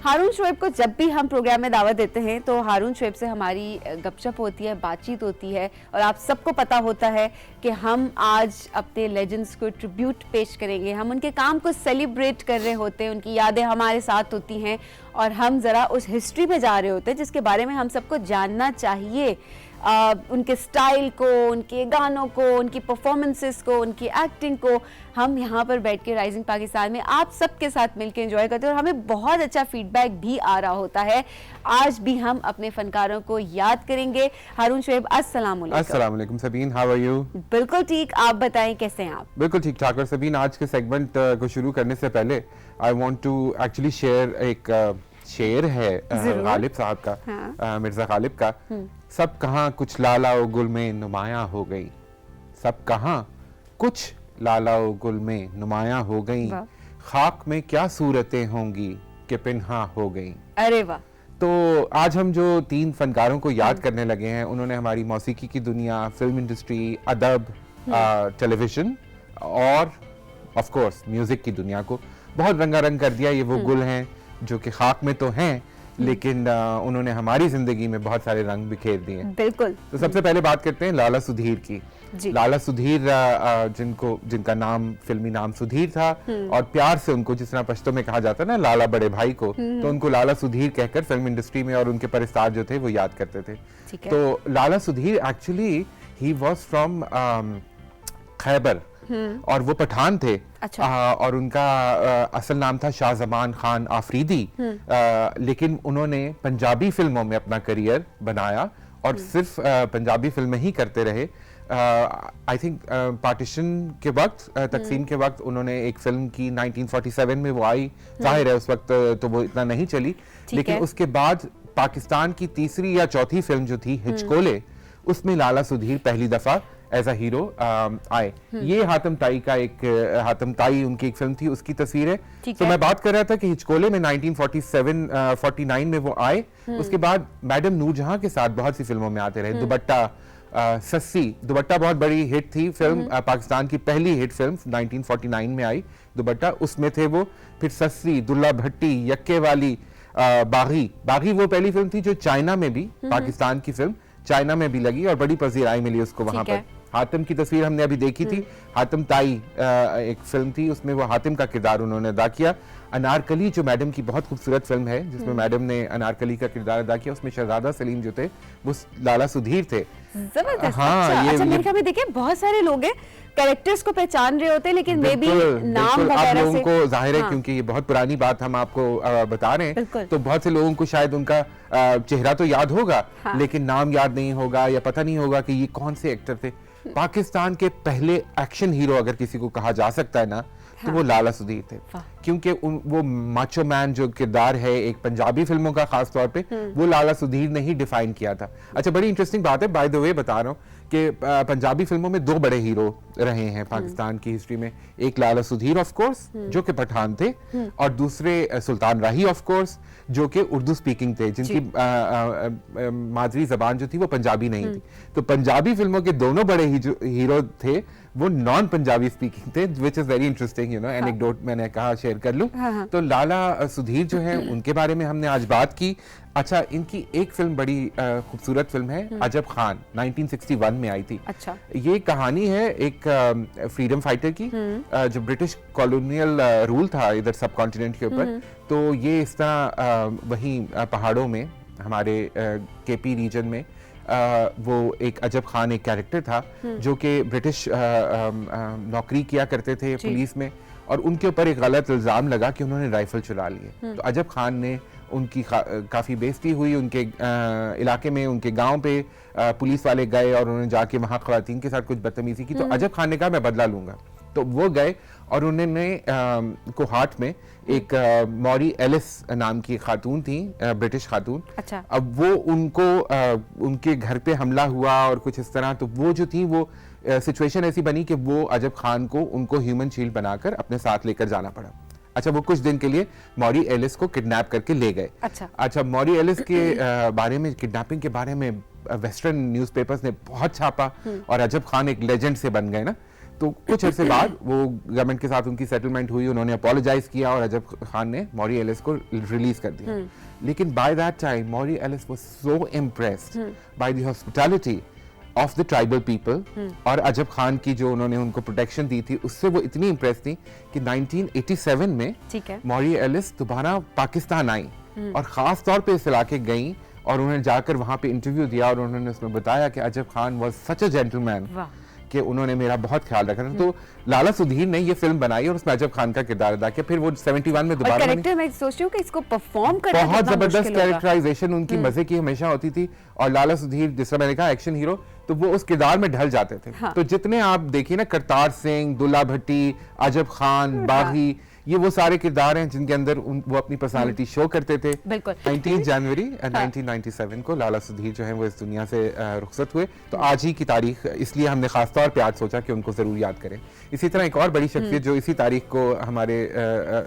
हारून शोएब को जब भी हम प्रोग्राम में दावत देते हैं तो हारून शोएब से हमारी गपशप होती है, बातचीत होती है और आप सबको पता होता है कि हम आज अपने लेजेंड्स को ट्रिब्यूट पेश करेंगे। हम उनके काम को सेलिब्रेट कर रहे होते हैं, उनकी यादें हमारे साथ होती हैं और हम ज़रा उस हिस्ट्री में जा रहे होते हैं जिसके बारे में हम सबको जानना चाहिए। उनके स्टाइल को, उनके गानों को, उनकी परफॉर्मेंसेस को, उनकी एक्टिंग को हम यहाँ पर बैठ के राइजिंग पाकिस्तान में आप सबके साथ मिलकर एंजॉय करते हैं और हमें बहुत अच्छा फीडबैक भी आ रहा होता है। आज भी हम अपने फनकारों को याद करेंगे। हारून शोएब, अस्सलाम वालेकुम। Sabeen, how are you? बिल्कुल ठीक, आप बताएं कैसे हैं आप? बिल्कुल ठीक ठाक। और सबीन, आज के सेगमेंट को शुरू करने से पहले I want to actually share एक शेर है गालिब साहब का, हाँ। मिर्जा गालिब का। सब कहाँ कुछ लाला ओ गुल में नुमाया हो गई, सब कहाँ कुछ लाला ओ गुल में नुमाया हो गई, खाक में क्या सूरतें होंगी कि पिन्हा हो गई। अरे वाह। तो आज हम जो तीन फनकारों को याद करने लगे हैं, उन्होंने हमारी मौसीकी की दुनिया, फिल्म इंडस्ट्री, अदब, टेलीविजन और ऑफ कोर्स म्यूजिक की दुनिया को बहुत रंगारंग कर दिया। ये वो गुल हैं जो कि खाक में तो हैं लेकिन उन्होंने हमारी जिंदगी में बहुत सारे रंग बिखेर दिए। बिल्कुल। तो सबसे पहले बात करते हैं लाला सुधीर की। लाला सुधीर जिनका नाम फिल्मी नाम सुधीर था और प्यार से उनको, जिस तरह पश्तो में कहा जाता है ना लाला बड़े भाई को, तो उनको लाला सुधीर कहकर फिल्म इंडस्ट्री में और उनके परिस्तार जो थे वो याद करते थे। तो Lala Sudhir actually he was from Khyber और वो पठान थे। अच्छा। और उनका असल नाम था शाहजमान खान आफरीदी, लेकिन उन्होंने पंजाबी फिल्मों में अपना करियर बनाया और सिर्फ पंजाबी फिल्में ही करते रहे। आई थिंक पार्टीशन के वक्त, तकसीम के वक्त उन्होंने एक फिल्म की 1947 में वो आई, जाहिर है उस वक्त तो वो इतना नहीं चली, लेकिन उसके बाद पाकिस्तान की तीसरी या चौथी फिल्म जो थी हिचकोले, उसमें लाला सुधीर पहली दफा एज अ हीरो आए। ये हातिम ताई उनकी एक फिल्म थी, उसकी तस्वीर है। तो मैं बात कर रहा था कि हिचकोले में 1947-49 में वो आए। उसके बाद मैडम नूरजहां के साथ बहुत सी फिल्मों में आते रहे। दुबट्टा, सस्सी, दुबट्टा बहुत बड़ी हिट थी फिल्म, पाकिस्तान की पहली हिट फिल्म 1949 में आई दुबट्टा, उसमें थे वो। फिर सस्सी, दुल्ला भट्टी, यक्के वाली, बागी वो पहली फिल्म थी जो चाइना में भी, पाकिस्तान की फिल्म चाइना में भी लगी और बड़ी पजीराई मिली उसको वहां पर। हातिम की तस्वीर हमने अभी देखी थी, हातिम ताई एक फिल्म थी, उसमें वो हातिम का किरदार उन्होंने अदा किया। अनारकली जो मैडम की बहुत खूबसूरत फिल्म है जिसमें मैडम ने अनारकली का किरदार अदा किया, उसमें शहजादा सलीम जो थे वो लाला सुधीर थे। जबरदस्त। हाँ, अच्छा, मेरे ख्याल में देखिए बहुत सारे लोग हैं कैरेक्टर्स को पहचान रहे होते हैं लेकिन मे बी नाम वगैरह आप लोगों को जाहिर है, क्योंकि ये बहुत पुरानी बात हम आपको बता रहे हैं, तो बहुत से लोगों को शायद उनका चेहरा तो याद होगा लेकिन नाम याद नहीं होगा या पता नहीं होगा कि ये कौन से एक्टर थे। पाकिस्तान के पहले एक्शन हीरो अगर किसी को कहा जा सकता है ना, तो वो लाला सुधीर थे, क्योंकि वो माचो मैन जो किरदार है एक पंजाबी फिल्मों का खास तौर पे, वो लाला सुधीर ने ही डिफाइन किया था। अच्छा, बड़ी इंटरेस्टिंग बात है, बाय द वे बता रहा हूँ कि पंजाबी फिल्मों में दो बड़े हीरो रहे हैं पाकिस्तान की हिस्ट्री में। एक लाला सुधीर ऑफ कोर्स जो कि पठान थे, और दूसरे सुल्तान राही ऑफ कोर्स जो कि उर्दू स्पीकिंग थे, जिनकी मादरी जबान जो थी वो पंजाबी नहीं थी। तो पंजाबी फिल्मों के दोनों बड़े हीरो थे वो नॉन पंजाबी स्पीकिंग थे, which is very interesting, you know, anecdote मैंने कहा शेयर कर लूं। तो लाला सुधीर जो है उनके बारे में हमने आज बात की। अच्छा, इनकी एक फिल्म बड़ी खूबसूरत फिल्म है, अजब खान, 1961 में आई थी। अच्छा। ये कहानी है एक फ्रीडम फाइटर की, जो ब्रिटिश कॉलोनियल रूल था इधर सब कॉन्टिनेंट के ऊपर, तो ये इस तरह वहीं पहाड़ों में हमारे केपी रीजन में वो एक अजब खान एक कैरेक्टर था जो कि ब्रिटिश नौकरी किया करते थे पुलिस में, और उनके ऊपर एक गलत इल्जाम लगा कि उन्होंने राइफल चुरा लिए। तो अजब खान ने उनकी काफ़ी बेइज्जती हुई, उनके इलाके में, उनके गांव पे पुलिस वाले गए और उन्होंने जाके वहाँ ख़वातीन के साथ कुछ बदतमीजी की। तो अजब खान ने कहा मैं बदला लूंगा, तो वो गए और उन्होंने कोहाट में एक मौरी एलिस नाम की खातून थी, ब्रिटिश खातून। अच्छा। अब वो उनके घर पे हमला हुआ और कुछ इस तरह, तो वो जो थी वो सिचुएशन ऐसी बनी कि वो अजब खान को उनको ह्यूमन शील्ड बनाकर अपने साथ लेकर जाना पड़ा। अच्छा, वो कुछ दिन के लिए मौरी एलिस को किडनैप करके ले गए। अच्छा, मौरी एलिस के बारे में, किडनैपिंग के बारे में वेस्टर्न न्यूज़पेपर्स ने बहुत छापा और अजब खान एक लेजेंड से बन गए ना। तो कुछ अर्से बाद वो गवर्नमेंट के साथ उनकी सेटलमेंट हुई, उन्होंने अपोलोजाइज किया और अजब खान ने मौरी एलिस को रिलीज कर दिया। लेकिन by that time Mollie Ellis was so impressed by the hospitality of the tribal people और अजब खान की जो उन्होंने उनको प्रोटेक्शन दी थी, उससे वो इतनी इम्प्रेस थी कि 1987 में मौरी एलिस दोबारा पाकिस्तान आई और खास तौर पे इस इलाके गई और उन्होंने जाकर वहां पे इंटरव्यू दिया और उन्होंने उसमें बताया कि अजब Khan was such a gentleman कि उन्होंने मेरा बहुत ख्याल रखा था। तो लाला सुधीर ने ये फिल्म बनाई और उसमें अजब खान का किरदार अदा किया। फिर वो 71 में दोबारा कैरेक्टर मैं सोच रही हूँ कि इसको परफॉर्म करना बहुत जबरदस्त कैरेक्टराइजेशन उनकी मजे की हमेशा होती थी। और लाला सुधीर, जिस तरह मैंने कहा, एक्शन हीरो, तो वो उस किरदार में ढल जाते थे। तो जितने आप देखिए ना, करतार सिंह, दुल्ला भट्टी, अजब खान, बागी, ये वो सारे किरदार हैं जिनके अंदर वो अपनी पर्सनालिटी शो करते थे। 19 जनवरी 1997 को लाला सुधीर जो है वो इस दुनिया से रुखसत हुए। तो आज ही की तारीख इसलिए हमने खास तौर पे आज सोचा कि उनको जरूर याद करें। इसी तरह एक और बड़ी शख्सियत जो इसी तारीख को हमारे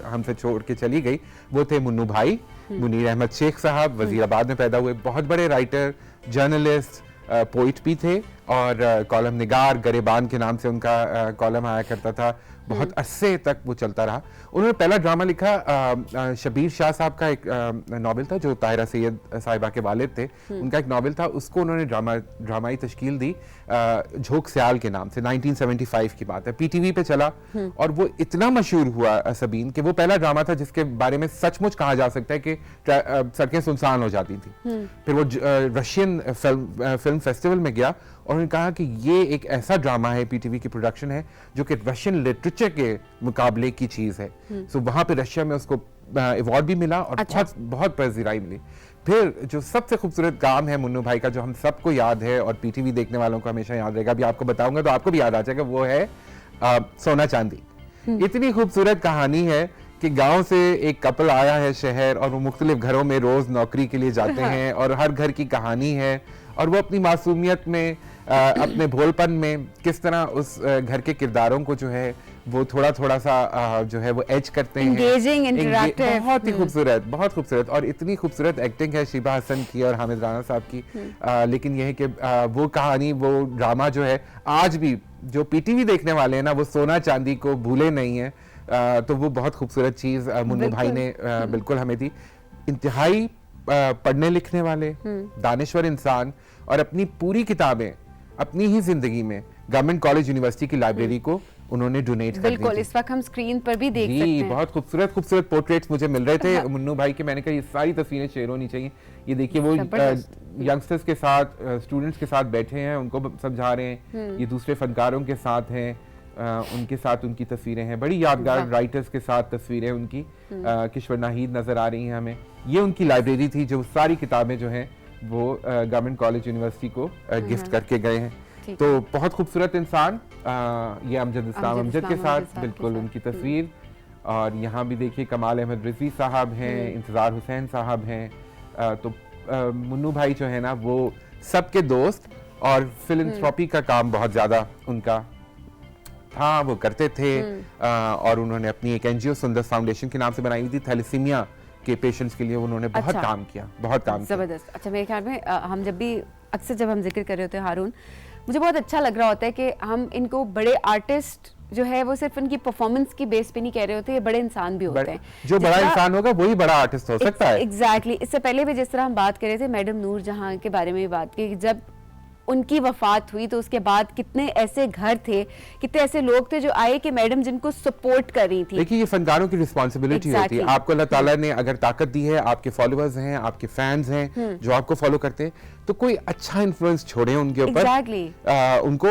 हमसे छोड़ के चली गई, वो थे मुन्नू भाई, मुनीर अहमद शेख साहब, वजीराबाद में पैदा हुए, बहुत बड़े राइटर, जर्नलिस्ट, पोइट भी थे और कॉलम निगार, गरेबान के नाम से उनका कॉलम आया करता था। बहुत अरसे तक वो चलता रहा। उन्होंने पहला ड्रामा लिखा, शबीर शाह साहब का एक नॉवेल था जो ताहिरा सैयद साहिबा के वालिद थे, उनका एक नॉवेल था, उसको उन्होंने ड्रामाई तश्कील दी झोंक स्याल के नाम से। 1975 की बात है, पीटीवी पे चला और वो इतना मशहूर हुआ सबीन कि वो पहला ड्रामा था जिसके बारे में सचमुच कहा जा सकता है कि सड़कें सुनसान हो जाती थी। फिर वो रशियन फिल्म फेस्टिवल में गया और उन्होंने कहा कि ये एक ऐसा ड्रामा है, पीटीवी की प्रोडक्शन है, जो कि रशियन लिटरेचर के मुकाबले की चीज है। सो वहां पे रशिया में उसको अवार्ड भी मिला और बहुत पज़ीराई मिली। फिर जो सबसे खूबसूरत काम है मुन्नू भाई का, जो हम सबको याद है और पीटीवी देखने वालों को हमेशा याद रहेगा, अभी आपको बताऊंगा तो आपको भी याद आ जाएगा, वो है सोना चांदी। इतनी खूबसूरत कहानी है कि गांव से एक कपल आया है शहर और वो मुख्तलिफ घरों में रोज नौकरी के लिए जाते हैं और हर घर की कहानी है और वो अपनी मासूमियत में, अपने भोलपन में किस तरह उस घर के किरदारों को जो है वो थोड़ा थोड़ा सा जो है वो एज करते हैं। Engaging, interactive। बहुत ही खूबसूरत, बहुत खूबसूरत। और इतनी खूबसूरत एक्टिंग है शीबा हसन की और हामिद राना साहब की। लेकिन यह है कि वो कहानी, वो ड्रामा जो है, आज भी जो पीटीवी देखने वाले हैं ना, वो सोना चांदी को भूले नहीं है। तो वो बहुत खूबसूरत चीज मुन्नू भाई ने बिल्कुल हमें दी। इंतहाई पढ़ने लिखने वाले, दानिश्वर इंसान, और अपनी पूरी किताबें अपनी ही जिंदगी में गवर्नमेंट कॉलेज यूनिवर्सिटी की लाइब्रेरी को उन्होंने डोनेट कर दी। बिल्कुल, इस वक्त हम स्क्रीन पर भी देख सकते हैं। बहुत खूबसूरत खूबसूरत पोर्ट्रेट्स मुझे मिल रहे थे मुन्नू भाई के। मैंने कहा ये सारी तस्वीरें शेयर होनी चाहिए। ये देखिए, वो यंगस्टर्स के साथ, स्टूडेंट्स के साथ बैठे हैं, उनको समझा रहे हैं। ये दूसरे फनकारों के साथ हैं, उनके साथ उनकी तस्वीरें हैं। बड़ी यादगार राइटर्स के साथ तस्वीरें उनकी, किश्वर नाहीद नजर आ रही हैं हमें। ये उनकी लाइब्रेरी थी, जो सारी किताबें जो हैं वो गवर्नमेंट कॉलेज यूनिवर्सिटी को गिफ्ट करके गए हैं। तो बहुत खूबसूरत इंसान, ये अमजद इस्लाम अमजद के साथ बिल्कुल उनकी तस्वीर। और यहाँ भी देखिए कमाल अहमद रिजवी साहब हैं, इंतजार हुसैन साहब हैं। तो मुन्नू भाई जो है ना, वो सबके दोस्त, और फिलैंथ्रोपी का काम बहुत ज्यादा उनका था, वो करते थे। और उन्होंने अपनी एक एनजीओ सुंदर फाउंडेशन के नाम से बनाई हुई थी, थैलेसीमिया के पेशेंट्स के लिए उन्होंने बहुत काम किया, बहुत काम किया। जबरदस्त। अच्छा, मेरे ख्याल में हम जब हम जिक्र कर रहे होते हैं हारून, मुझे बहुत अच्छा लग रहा होता है कि हम इनको बड़े आर्टिस्ट जो है वो सिर्फ उनकी परफॉर्मेंस की बेस पे नहीं कह रहे होते, ये बड़े इंसान भी होते हैं। जो बड़ा इंसान होगा वही बड़ा आर्टिस्ट हो सकता है। एग्जैक्टली। इससे पहले भी जिस तरह हम बात कर रहे थे मैडम नूर जहां के बारे में बात की, जब उनकी वफात हुई तो उसके बाद कितने ऐसे घर थे, कितने ऐसे लोग थे जो आए कि मैडम जिनको सपोर्ट कर रही थी। देखिए, ये फनकारों की रिस्पांसिबिलिटी होती है। आपको अल्लाह ताला ने अगर ताकत दी है, आपके फॉलोअर्स हैं, आपके फैंस हैं जो आपको फॉलो करते हैं, तो कोई अच्छा इन्फ्लुएंस छोड़े उनके ऊपर। उनको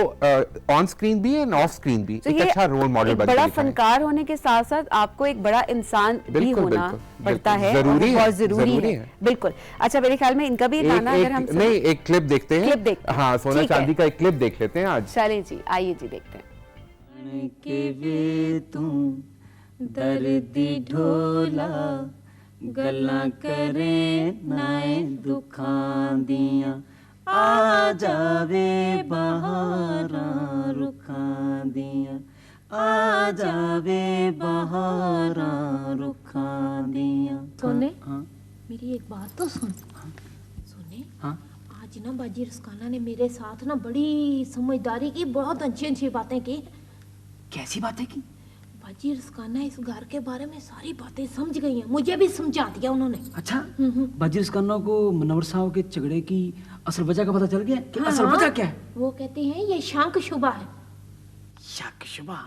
ऑन स्क्रीन भी एंड ऑफ स्क्रीन भी एक अच्छा रोल मॉडल बनना। बड़ा फनकार होने के साथ साथ आपको एक बड़ा इंसान भी होना पड़ता है, बहुत जरूरी है। बिल्कुल। अच्छा, मेरे ख्याल में इनका भी गाना अगर हम नहीं, एक क्लिप देखते हैं। क्लिप देखते हैं। हाँ, सोना चांदी का एक क्लिप देख लेते हैं आज। चलिए जी, आइए जी, देखते हैं। के वे तू दर्दी ढोला गल्लां करे नाए दुखां दियां, आ जावे बहारां रुखां दियां, आ जावे बहारां रुखां दियां। सोने हाँ मेरी एक बात तो सुन। सोने हाँ आज ना बाजी रस्काना ने मेरे साथ ना बड़ी समझदारी की, बहुत अच्छी अच्छी बातें की। कैसी बातें की? बाजी रस्काना इस घर के बारे में सारी बातें समझ गई हैं, मुझे भी समझा दिया उन्होंने। अच्छा बाजी रस्काना को मनोहर साहब के झगड़े की असल वजह का पता चल गया कि असल वजह क्या है? वो कहते हैं ये शंख शुबा है। शक शुबा?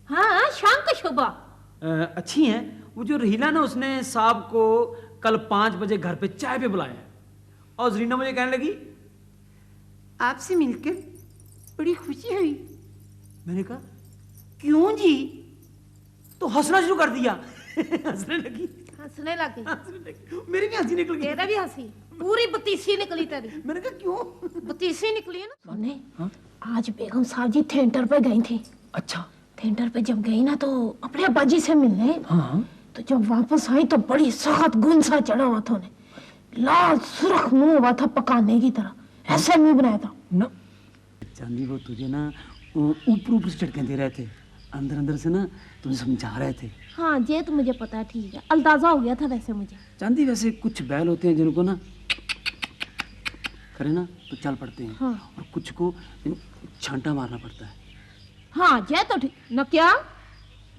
हाँ शंख शुबा। अच्छी है। वो जो रहीला ना उसने साहब को कल 5 बजे घर पे चाय पे बुलाया है और जरीना मुझे कहने लगी आपसे मिलकर बड़ी खुशी हुई। मैंने कहा क्यों जी? तो हंसना शुरू कर दिया। हंसने लगी। हंसने लग गई। हंसने लगी। मेरी भी हंसी निकल गई। तेरा भी हंसी पूरी बतीसी निकली तेरी। मैंने कहा क्यों? बतीसी निकली है ना। सोने हाँ? आज बेगम साहब जी थिएटर पे गई थी। अच्छा थिएटर पे जब गई ना तो अपने अब्बा जी से मिलने, हाँ तो जब वापस आई तो बड़ी सख्त गुंसा चढ़ा हुआ था उन्हें, लाल सुर्ख मुंह हुआ था पकाने की तरह, ऐसे मुंह बनाया था ना। चांदी वो तुझे ना ऊपर ऊपर से झटके दे रहे थे, अंदर अंदर से ना तुझे समझा रहे थे। हाँ ये तो मुझे पता है, ठीक है, अंदाजा हो गया था वैसे मुझे। चांदी वैसे कुछ बैल होते हैं जिनको ना करे ना तो चल पड़ते हैं। हाँ। और कुछ को छांटा मारना पड़ता है। हाँ ये तो ठीक न। क्या?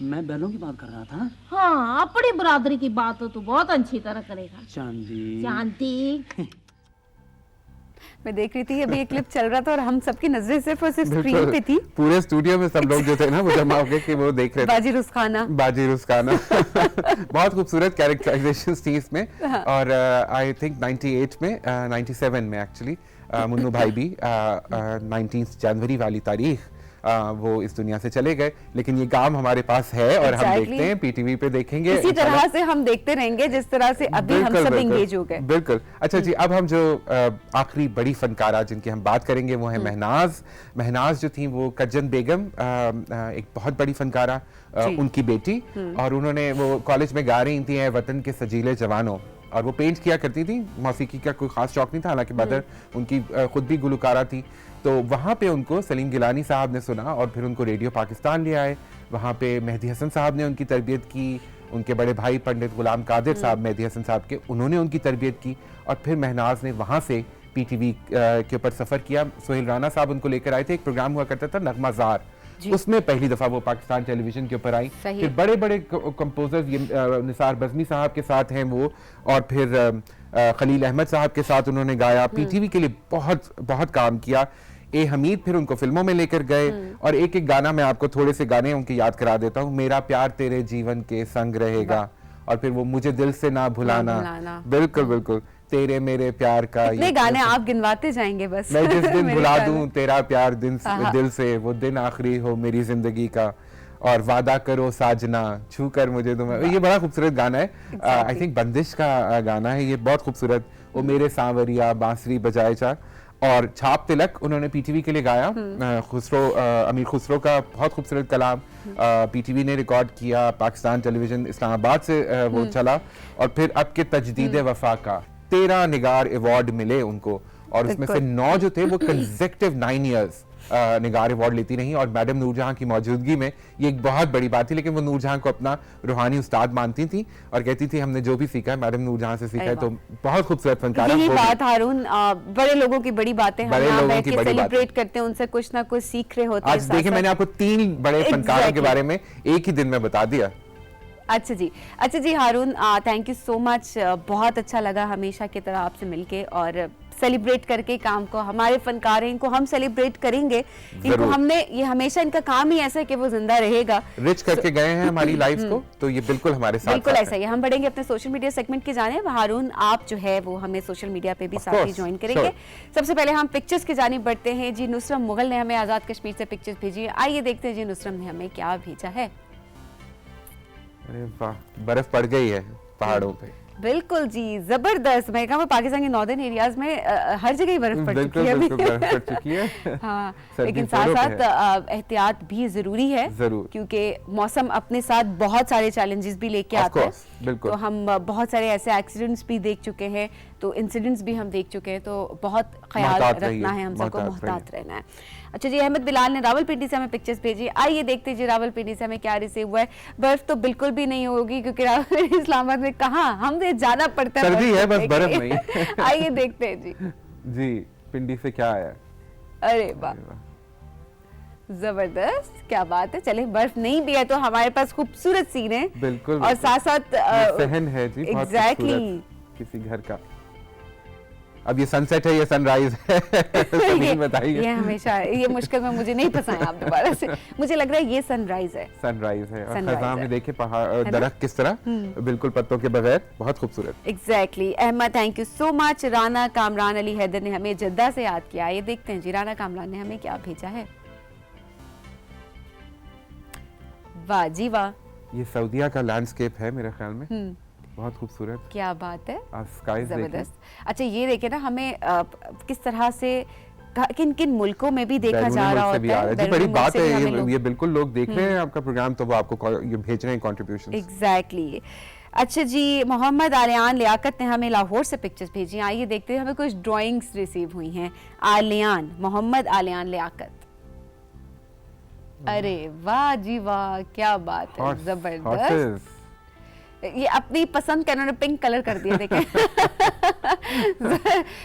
मैं बैलों की बात कर रहा था। हाँ अपनी बरादरी की बात तो तू बहुत अच्छी तरह करेगा। चांदी शांति। मैं देख रही थी अभी ये क्लिप चल रहा था और हम सबकी नजरें सिर्फ और सिर्फ स्क्रीन पे थी। पूरे स्टूडियो में सब लोग जो थे ना वो जमा हो गए कि वो देख रहे थे बाजी रुस्खाना। बाजी रुस्खाना। बहुत खूबसूरत कैरेक्टराइजेशंस थी इसमें। और आई थिंक 98 में 97 में एक्चुअली मुन्नू भाई भी 19 जनवरी वाली तारीख वो इस दुनिया से चले गए, लेकिन ये काम हमारे पास है और हम देखते हैं, पीटीवी पे देखेंगे। इसी तरह से हम देखते रहेंगे जिस तरह से अभी हम सब एंगेज हो गए। बिल्कुल। अच्छा जी, अब हम जो आखिरी बड़ी फनकारा जिनकी हम बात करेंगे वो है महनाज। महनाज जो थी वो कज्जन बेगम, एक बहुत बड़ी फनकारा, उनकी बेटी, और उन्होंने वो कॉलेज में गा रही थी वतन के सजीले जवानों, और वो पेंट किया करती थी। मौसीकी का कोई खास शौक नहीं था, हालांकि मदर उनकी खुद भी गुलकारा थी। तो वहाँ पे उनको सलीम गिलानी साहब ने सुना और फिर उनको रेडियो पाकिस्तान ले आए। वहाँ पे मेहदी हसन साहब ने उनकी तरबियत की, उनके बड़े भाई पंडित गुलाम कादिर साहब, मेहदी हसन साहब के, उन्होंने उनकी तरबियत की, और फिर महनाज ने वहाँ से पीटीवी के ऊपर सफ़र किया। सोहेल राना साहब उनको लेकर आए थे। एक प्रोग्राम हुआ करता था नगमाजार, उसमें पहली दफ़ा वो पाकिस्तान टेलीविजन के ऊपर आई। फिर बड़े बड़े कंपोजर्स, ये निसार बज़मी साहब के साथ हैं वो, और फिर खलील अहमद साहब के साथ उन्होंने गाया। पीटीवी के लिए बहुत बहुत काम किया। ए हमीद फिर उनको फिल्मों में लेकर गए, और एक एक गाना मैं आपको थोड़े से गाने उनके याद करा देता हूँ। मेरा प्यार तेरे जीवन के संग रहेगा, और फिर वो मुझे दिल से ना भुलाना। बिल्कुल बिल्कुल, तेरे मेरे प्यार का ये गाने आप गिनवाते जाएंगे बस। मैं जिस दिन भुला दूं तेरा प्यार दिल से, वो दिन आखिरी हो मेरी जिंदगी का, और वादा करो साजना छू कर मुझे तुम्हें। ये बड़ा खूबसूरत गाना है। आई थिंक बंदिश का गाना है ये, बहुत खूबसूरत। वो मेरे सांवरिया बांसुरी बजाए जा, और छाप तिलक उन्होंने पीटीवी के लिए गाया। अमीर खुसरो का बहुत खूबसूरत कलाम पीटीवी ने रिकॉर्ड किया। पाकिस्तान टेलीविजन इस्लामाबाद से वो चला, और फिर अब के तजदीद वफा का 13 निगार अवार्ड मिले उनको, और उसमें से 9 जो थे वो कंसेक्टिव 9 इयर्स निगार अवार्ड लेती रही। और मैडम नूरजहां की मौजूदगी में ये एक बहुत बड़ी बात थी, लेकिन वो नूरजहां को अपना रूहानी उस्ताद मानती थी और कहती थी हमने जो भी सीखा है मैडम नूरजहां से सीखा है। तो बहुत खूबसूरत फनकार। यही बात हारून, बड़े लोगों की बड़ी बातें बड़े हम लोगों की बड़ी सेलिब्रेट करते हैं, उनसे कुछ ना कुछ सीख रहे होते हैं। आज देखिए मैंने आपको 3 बड़े फनकारों के बारे में एक ही दिन में बता दिया। अच्छा जी हारून, थैंक यू सो मच। बहुत अच्छा लगा हमेशा की तरह आपसे मिलके, और सेलिब्रेट करके काम को, हमारे फनकार हैं इनको हम सेलिब्रेट करेंगे। इनको हमने, ये हमेशा इनका काम ही ऐसा है कि वो जिंदा रहेगा, रिच करके गए हैं हमारी लाइफ को, तो ये बिल्कुल हमारे साथ बिल्कुल ऐसा ही। हम बढ़ेंगे अपने सोशल मीडिया सेगमेंट की जानिब। हारून आप जो है वो हमें सोशल मीडिया पे भी साथ ही ज्वाइन करेंगे। सबसे पहले हम पिक्चर्स की जानिब बढ़ते हैं जी। नुसरम मुगल ने हमें आजाद कश्मीर से पिक्चर्स भेजी है, आइए देखते हैं जी नुसरम ने हमें क्या भेजा है। अरे वाह, बर्फ पड़ गई है पहाड़ों पे। बिल्कुल जी, जबरदस्त। मैं कहा पाकिस्तान के नॉर्दर्न एरियाज में हर जगह ही बर्फ पड़ चुकी है अभी। बर्फ पड़ चुकी है। हाँ, लेकिन साथ साथ एहतियात भी जरूरी है, जरूर, क्योंकि मौसम अपने साथ बहुत सारे चैलेंजेस भी लेके आता है। बिल्कुल। तो हम बहुत सारे ऐसे एक्सीडेंट्स भी देख चुके हैं, तो इंसिडेंट्स भी हम देख चुके हैं, तो बहुत ख्याल रखना है हम सबको, मोहतात रहना है। अच्छा जी, अहमद बिलाल ने रावलपिंडी से हमें पिक्चर्स भेजी। आइए देखते हैं जी रावलपिंडी से हमें क्या रिसीव हुआ है। बर्फ तो बिल्कुल भी नहीं होगी क्योंकि इस्लामाबाद में कहाँ हमें जाना पड़ता है, सर्दी है बस बर्फ नहीं। आइए देखते हैं जी। जी पिंडी से क्या आया? अरे वाह, जबरदस्त, क्या बात है। चले, बर्फ नहीं भी है तो हमारे पास खूबसूरत सीन है। बिल्कुल, और साथ साथ सहन है जी, बहुत एग्जैक्टली खूबसूरत किसी घर का। अब ये सनसेट है, ये सनराइज है? बताइए। ये हमेशा ये मुश्किल में मुझे नहीं फंसाएं आप दोबारा से। मुझे लग रहा है ये सनराइज है। सनराइज है और Sunrise खज़ां है। में देखे पहाड़ दरख्त किस तरह बिल्कुल पत्तों के बगैर, बहुत खूबसूरत। Exactly Ahmed, thank you so much. Rana Kamran Ali Haider ने हमें जद्दा से याद किया। ये देखते हैं जी राना कामरान ने हमें क्या भेजा है। वाह जी वाह, ये सऊदीया का लैंडस्केप है मेरे ख्याल में, बहुत खूबसूरत। क्या बात है, आप स्काईज देखें। जबरदस्त। अच्छा ये देखे ना हमें किस तरह से किन किन मुल्कों में भी देखा जा रहा होता है। जी बड़ी बात है ये बिल्कुल लोग देख रहे हैं आपका प्रोग्राम तो वो आपको ये भेज रहे हैं कंट्रीब्यूशंस। एग्जैक्टली। अच्छा जी, मोहम्मद आलियान लियाकत ने हमें लाहौर से पिक्चर्स भेजी। आइए देखते हैं, हमें कुछ ड्राइंग्स रिसीव हुई हैं। आलियान, मोहम्मद आलियान लियाकत। अरे वाह जी वाह, क्या बात है, जबरदस्त। ये अपनी पसंद का इन्होंने पिंक कलर कर दिया, देखें।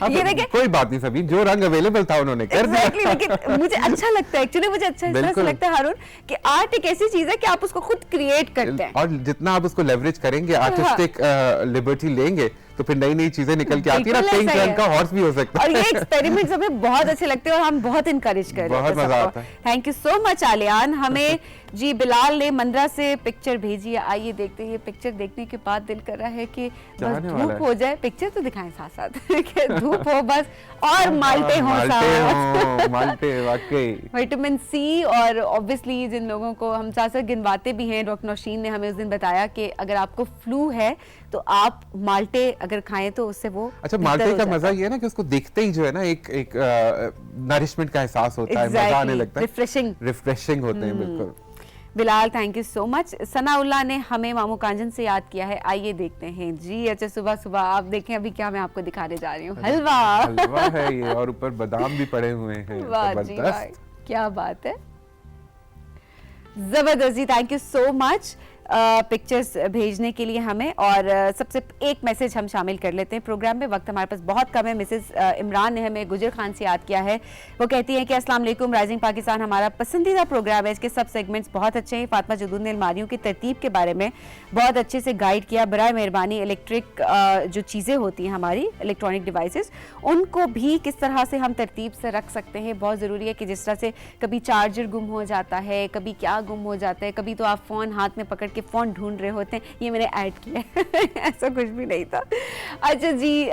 ये देखें, कोई बात नहीं सभी, जो रंग अवेलेबल था उन्होंने कर दिया। लेकिन मुझे अच्छा लगता है, एक्चुअली मुझे अच्छा इस तरह से लगता है हारून कि आर्ट एक ऐसी चीज है कि आप उसको खुद क्रिएट करते हैं, और जितना आप उसको लेवरेज करेंगे, आर्टिस्टिक लिबर्टी लेंगे तो फिर नई नई चीजें निकल के आती है ना। पिंक रंग का हॉर्स भी हो सकता है। और ये एक्सपेरिमेंट्स हमें बहुत अच्छे लगते हैं और हम बहुत इनकरेज करते हैं। बहुत मजा आता है। Thank you so much Aliyan. हमें जी बिलाल ने मंदरा से पिक्चर भेजी है। आइए देखते हैं, ये पिक्चर देखने के बाद दिल कर रहा है कि बस धूप हो जाए, पिक्चर तो दिखाएं साथ साथ, धूप हो बस और माल्टे हो साथ। माल्टे वाकई विटामिन सी। और ऑब्वियसली जिन लोगों को हम साथ साथ गिनवाते भी हैं, डॉक्टर नौशीन ने हमें उस दिन बताया कि अगर आपको फ्लू है तो आप माल्टे अगर खाएं तो उससे वो अच्छा। माल्टे का मजा ये है ना कि उसको देखते ही जो है ना एक नरिशमेंट का एहसास होता है, मजा आने लगता है, रिफ्रेशिंग होते हैं। बिल्कुल Bilal, thank you so much. Sanaullah ने हमें मामू कांजन से याद किया है। आइए देखते हैं जी। अच्छा सुबह सुबह आप देखें अभी क्या मैं आपको दिखाने जा रही हूँ, हलवा। हलवा है ये और ऊपर बादाम भी पड़े हुए हैं। वाह जी वाह, क्या बात है, जबरदस्त जी। Thank you so much pictures भेजने के लिए हमें। और सबसे एक मैसेज हम शामिल कर लेते हैं प्रोग्राम में, वक्त हमारे पास बहुत कम है। मिसेस इमरान ने हमें गुजर खान से याद किया है। वो कहती हैं कि अस्सलाम वालेकुम, राइजिंग पाकिस्तान हमारा पसंदीदा प्रोग्राम है, इसके सब सेगमेंट्स बहुत अच्छे हैं। फातिमा जदूद ने अलमारियों की तरतीब के बारे में बहुत अच्छे से गाइड किया। बराए मेहरबानी इलेक्ट्रिक जो चीज़ें होती हैं हमारी इलेक्ट्रॉनिक डिवाइसेस, उनको भी किस तरह से हम तरतीब से रख सकते हैं, बहुत ज़रूरी है। कि जिस तरह से कभी चार्जर गुम हो जाता है, कभी क्या गुम हो जाता है, कभी तो आप फ़ोन हाथ में पकड़ के फ़ोन ढूंढ रहे होते हैं। ये मैंने ऐड किया ऐसा कुछ भी नहीं था। अच्छा जी,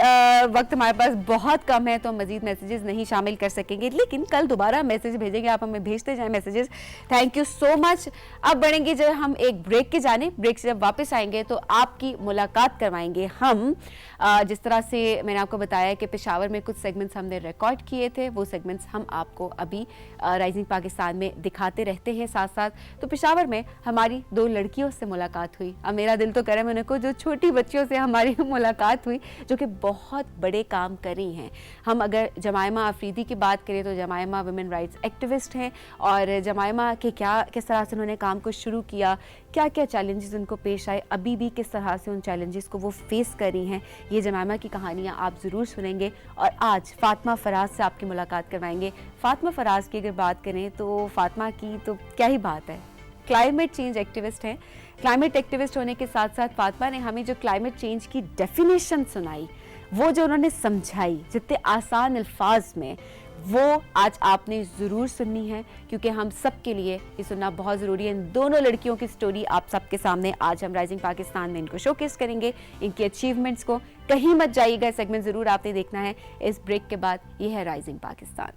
वक्त हमारे पास बहुत कम है तो मजीद मैसेजेस नहीं शामिल कर सकेंगे, लेकिन कल दोबारा मैसेज भेजेंगे, आप हमें भेजते जाएं messages. Thank you so much. अब बढ़ेंगे जब हम एक ब्रेक के जाने, ब्रेक से जब वापस आएंगे तो आपकी मुलाकात करवाएंगे हम। जिस तरह से मैंने आपको बताया कि पेशावर में कुछ सेगमेंट्स हमने रिकॉर्ड किए थे, वो सेगमेंट्स हम आपको अभी राइजिंग पाकिस्तान में दिखाते रहते हैं साथ साथ। तो पेशावर में हमारी 2 लड़कियों से मुलाकात हुई। अब मेरा दिल तो करे मैंने को जो छोटी बच्चियों से हमारी मुलाकात हुई जो कि बहुत बड़े काम कर रही हैं। हम अगर जमायमा अफरीदी की बात करें तो जमायमा वुमेन राइट्स एक्टिविस्ट हैं, और जमायमा के किस तरह से उन्होंने काम को शुरू किया, क्या क्या चैलेंजेस उनको पेश आए, अभी भी किस तरह से उन चैलेंजेस को वो फेस कर रही हैं, ये जमायमा की कहानियाँ आप ज़रूर सुनेंगे। और आज फातिमा फराज से आपकी मुलाकात करवाएंगे। फातिमा फराज की अगर बात करें तो फातिमा की तो क्या ही बात है, क्लाइमेट चेंज एक्टिविस्ट हैं। क्लाइमेट एक्टिविस्ट होने के साथ साथ फातिमा ने हमें जो क्लाइमेट चेंज की डेफिनेशन सुनाई, वो जो उन्होंने समझाई जितने आसान अल्फाज में, वो आज आपने ज़रूर सुननी है, क्योंकि हम सब के लिए ये सुनना बहुत ज़रूरी है। इन दोनों लड़कियों की स्टोरी आप सबके सामने आज हम राइजिंग पाकिस्तान में इनको शोकेस करेंगे, इनकी अचीवमेंट्स को। कहीं मत जाइएगा, सेगमेंट ज़रूर आपने देखना है। इस ब्रेक के बाद ये है राइजिंग पाकिस्तान।